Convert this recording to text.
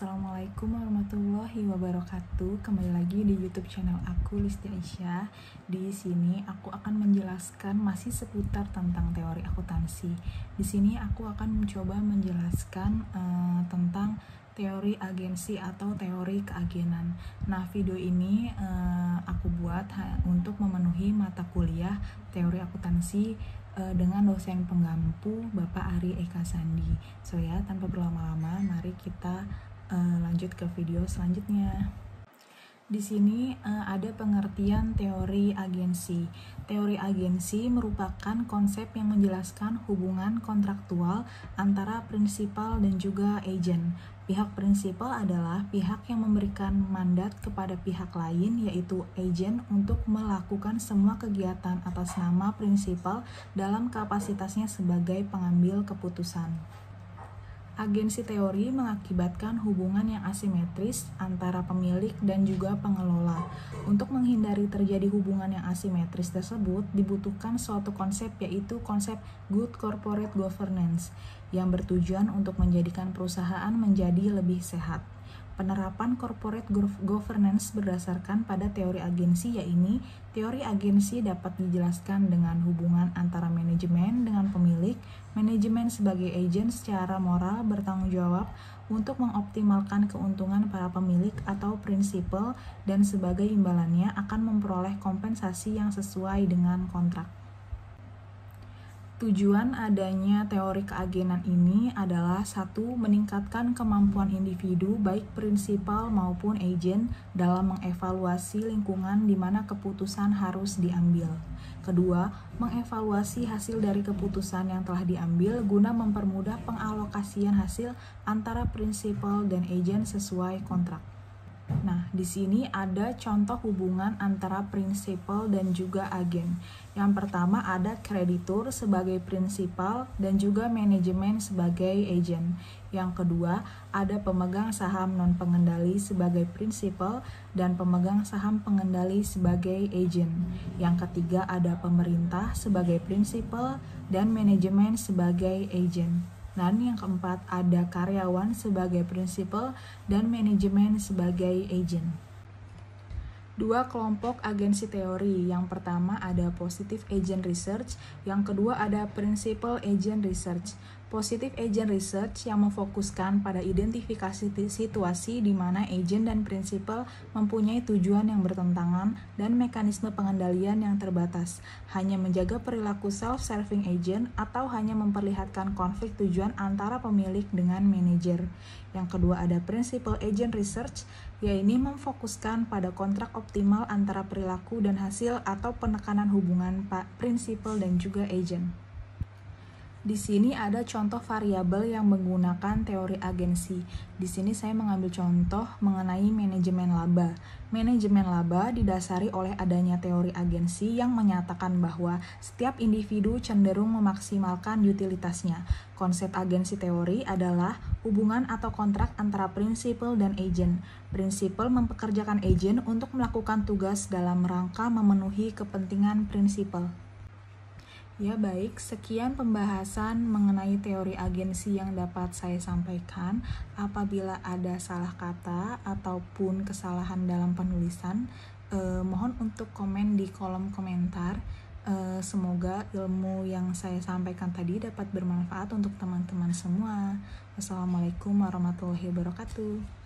Assalamualaikum warahmatullahi wabarakatuh. Kembali lagi di YouTube channel aku, Listi Aisyah. Di sini aku akan menjelaskan masih seputar tentang teori akuntansi. Di sini aku akan mencoba menjelaskan tentang teori agensi atau teori keagenan. Nah, video ini aku buat untuk memenuhi mata kuliah teori akuntansi dengan dosen penggampu Bapak Ari Eka Sandi. So ya, tanpa berlama-lama, mari kita lanjut ke video selanjutnya. Di sini ada pengertian teori agensi. Teori agensi merupakan konsep yang menjelaskan hubungan kontraktual antara prinsipal dan juga agen. Pihak prinsipal adalah pihak yang memberikan mandat kepada pihak lain, yaitu agen, untuk melakukan semua kegiatan atas nama prinsipal dalam kapasitasnya sebagai pengambil keputusan. Agensi teori mengakibatkan hubungan yang asimetris antara pemilik dan juga pengelola. Untuk menghindari terjadi hubungan yang asimetris tersebut, dibutuhkan suatu konsep, yaitu konsep good corporate governance, yang bertujuan untuk menjadikan perusahaan menjadi lebih sehat. Penerapan corporate governance berdasarkan pada teori agensi, yaitu teori agensi dapat dijelaskan dengan hubungan antara manajemen dengan pemilik. Manajemen sebagai agen secara moral bertanggung jawab untuk mengoptimalkan keuntungan para pemilik atau prinsipal, dan sebagai imbalannya akan memperoleh kompensasi yang sesuai dengan kontrak. Tujuan adanya teori keagenan ini adalah: 1. Meningkatkan kemampuan individu baik prinsipal maupun agen dalam mengevaluasi lingkungan di mana keputusan harus diambil. Kedua, mengevaluasi hasil dari keputusan yang telah diambil guna mempermudah pengalokasian hasil antara prinsipal dan agen sesuai kontrak. Nah, di sini ada contoh hubungan antara prinsipal dan juga agen. Yang pertama ada kreditur sebagai prinsipal dan juga manajemen sebagai agen. Yang kedua ada pemegang saham non-pengendali sebagai prinsipal dan pemegang saham pengendali sebagai agen. Yang ketiga ada pemerintah sebagai prinsipal dan manajemen sebagai agen. Dan yang keempat ada karyawan sebagai prinsipal dan manajemen sebagai agen. Dua kelompok agensi teori. Yang pertama ada positive agent research, yang kedua ada principal agent research. Positive agent research yang memfokuskan pada identifikasi situasi di mana agen dan prinsipal mempunyai tujuan yang bertentangan dan mekanisme pengendalian yang terbatas, hanya menjaga perilaku self-serving agent atau hanya memperlihatkan konflik tujuan antara pemilik dengan manajer. Yang kedua ada principal agent research, yaitu memfokuskan pada kontrak optimal antara perilaku dan hasil atau penekanan hubungan prinsipal dan juga agen. Di sini ada contoh variabel yang menggunakan teori agensi. Di sini saya mengambil contoh mengenai manajemen laba. Manajemen laba didasari oleh adanya teori agensi yang menyatakan bahwa setiap individu cenderung memaksimalkan utilitasnya. Konsep agensi teori adalah hubungan atau kontrak antara prinsipal dan agen. Prinsipal mempekerjakan agen untuk melakukan tugas dalam rangka memenuhi kepentingan prinsipal. Ya baik, sekian pembahasan mengenai teori agensi yang dapat saya sampaikan. Apabila ada salah kata ataupun kesalahan dalam penulisan, mohon untuk komen di kolom komentar. Semoga ilmu yang saya sampaikan tadi dapat bermanfaat untuk teman-teman semua. Wassalamualaikum warahmatullahi wabarakatuh.